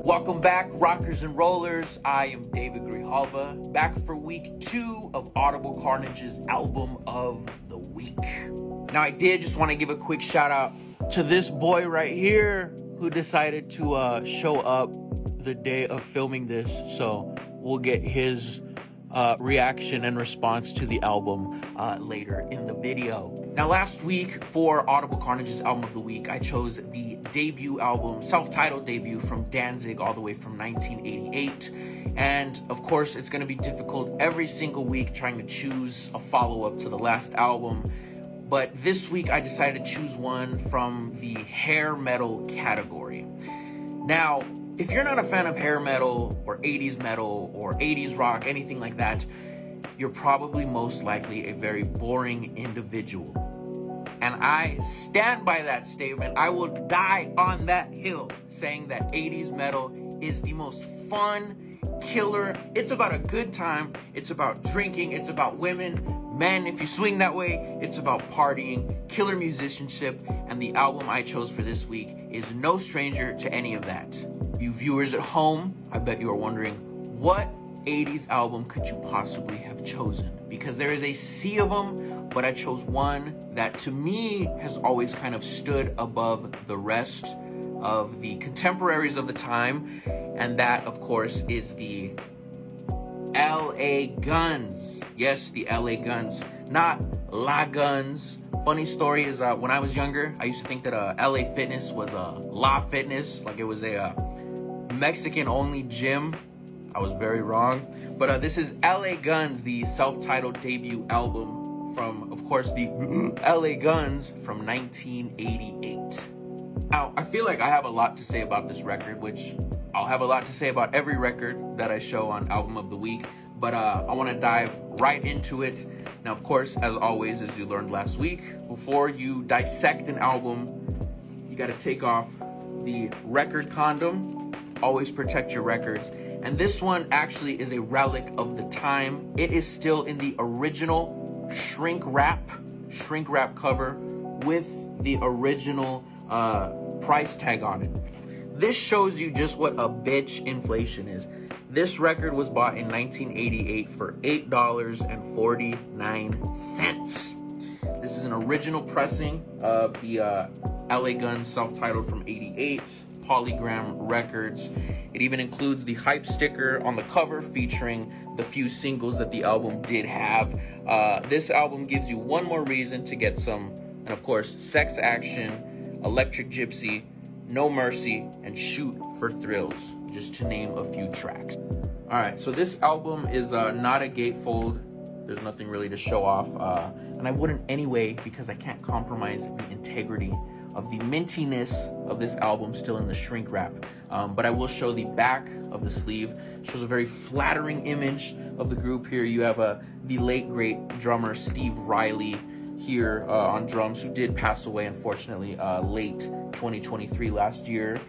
Welcome back, rockers and rollers. I am David Grijalva, back for week 2 of Audible Carnage's album of the week. Now, I did just want to give a quick shout out to this boy right here who decided to show up the day of filming this. So we'll get his reaction and response to the album later in the video. Now, last week for Audible Carnage's album of the week, I chose the debut album, self-titled debut from Danzig, all the way from 1988. And of course, it's going to be difficult every single week trying to choose a follow-up to the last album. But this week, I decided to choose one from the hair metal category. Now, if you're not a fan of hair metal or 80s metal or 80s rock, anything like that, you're probably most likely a very boring individual. And I stand by that statement. I will die on that hill saying that 80s metal is the most fun, killer. It's about a good time. It's about drinking. It's about women, men, if you swing that way. It's about partying, killer musicianship. And the album I chose for this week is no stranger to any of that. You viewers at home, I bet you are wondering, what 80s album could you possibly have chosen? Because there is a sea of them, but I chose one that to me has always kind of stood above the rest of the contemporaries of the time, and that of course is the LA Guns. Yes, the LA Guns, not La Guns. Funny story is when I was younger, I used to think that LA Fitness was La Fitness, like it was a Mexican only gym. I was very wrong. But this is LA Guns, the self-titled debut album from, of course, the LA Guns from 1988. Now, I feel like I have a lot to say about this record, which I'll have a lot to say about every record that I show on Album of the Week. But I want to dive right into it. Now, of course, as always, as you learned last week, before you dissect an album, you got to take off the record condom. Always protect your records. And this one actually is a relic of the time. It is still in the original shrink wrap cover with the original price tag on it. This shows you just what a bitch inflation is. This record was bought in 1988 for $8.49. This is an original pressing of the LA Guns self-titled from 88. Polygram Records. It even includes the hype sticker on the cover featuring the few singles that the album did have. This album gives you one more reason to get some, and of course, Sex Action, Electric Gypsy, No Mercy, and Shoot for Thrills, just to name a few tracks. All right, so this album is not a gatefold. There's nothing really to show off, and I wouldn't anyway because I can't compromise the integrity of the mintiness of this album still in the shrink wrap. But I will show the back of the sleeve. It shows a very flattering image of the group here. You have the late great drummer Steve Riley here on drums, who did pass away unfortunately late 2023 last year.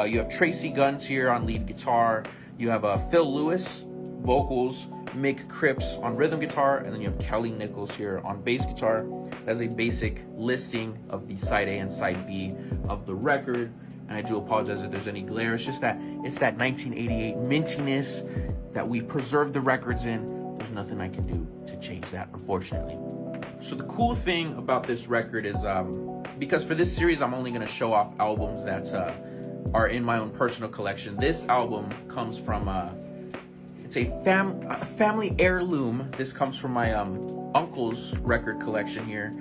You have Tracy Guns here on lead guitar. You have Phil Lewis vocals, Mick Cripps on rhythm guitar, and then you have Kelly Nichols here on bass guitar. As a basic listing of the side A and side B of the record. And I do apologize if there's any glare. It's just that it's that 1988 mintiness that we preserved the records in. There's nothing I can do to change that, unfortunately. So the cool thing about this record is, because for this series, I'm only going to show off albums that are in my own personal collection. This album comes from, it's a family heirloom. This comes from my uncle's record collection here.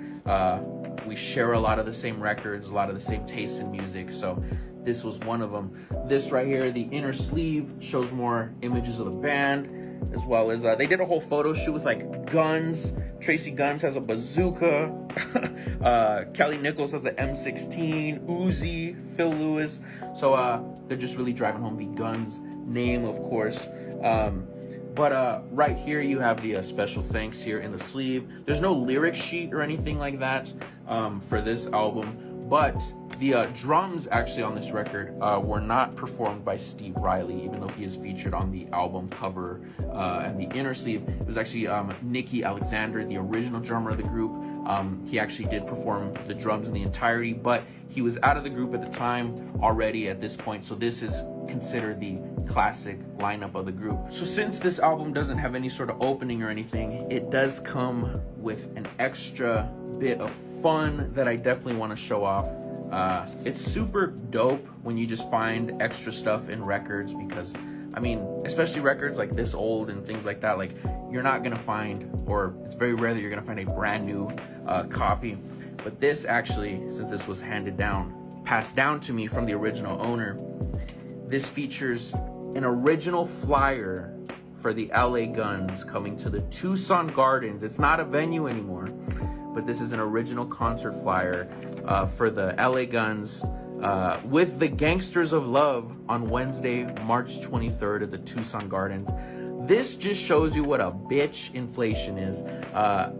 We share a lot of the same records, a lot of the same tastes in music, so this was one of them. This right here, the inner sleeve, shows more images of the band, as well as they did a whole photo shoot with like guns. Tracy Guns has a bazooka. Kelly Nichols has an M16. Uzi, Phil Lewis. So they're just really driving home the Guns name, of course. But right here you have the special thanks here in the sleeve. There's no lyric sheet or anything like that for this album, but the drums actually on this record were not performed by Steve Riley, even though he is featured on the album cover and the inner sleeve. It was actually Nicky Alexander, the original drummer of the group. He actually did perform the drums in the entirety, but he was out of the group at the time already at this point, so this is consider the classic lineup of the group. So since this album doesn't have any sort of opening or anything, it does come with an extra bit of fun that I definitely want to show off. It's super dope when you just find extra stuff in records, because I mean, especially records like this old and things like that, like you're not gonna find, or it's very rare that you're gonna find a brand new copy. But this actually, since this was passed down to me from the original owner, this features an original flyer for the LA Guns coming to the Tucson Gardens. It's not a venue anymore, but this is an original concert flyer for the LA Guns with the Gangsters of Love on Wednesday, March 23rd at the Tucson Gardens. This just shows you what a bitch inflation is.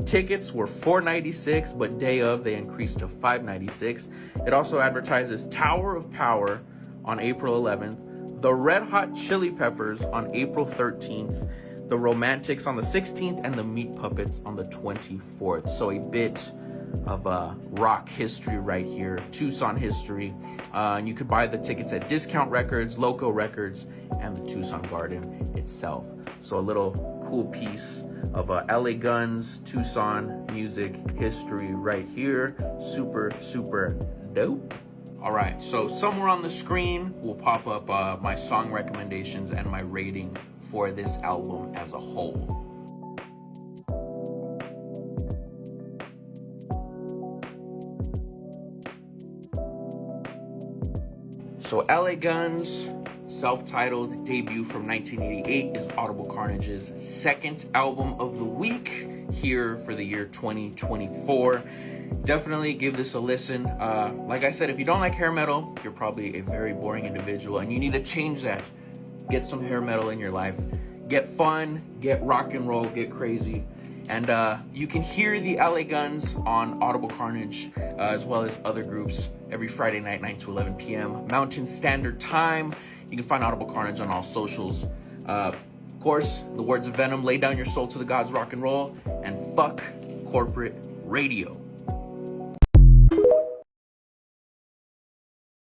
Tickets were $4.96, but day of they increased to $5.96. It also advertises Tower of Power on April 11th, the Red Hot Chili Peppers on April 13th, the Romantics on the 16th, and the Meat Puppets on the 24th. So a bit of rock history right here, Tucson history. And you could buy the tickets at Discount Records, Loco Records, and the Tucson Garden itself. So a little cool piece of LA Guns, Tucson music history right here. Super, super dope. All right, so somewhere on the screen will pop up my song recommendations and my rating for this album as a whole. So LA Guns, self-titled debut from 1988, is Audible Carnage's second album of the week here for the year 2024. Definitely give this a listen. Like I said, if you don't like hair metal, you're probably a very boring individual and you need to change that. Get some hair metal in your life. Get fun, get rock and roll, get crazy. And you can hear the LA Guns on Audible Carnage, as well as other groups, every Friday night, 9 to 11 p.m. Mountain Standard Time. You can find Audible Carnage on all socials. Of course, the words of Venom: lay down your soul to the gods, rock and roll, and fuck corporate radio.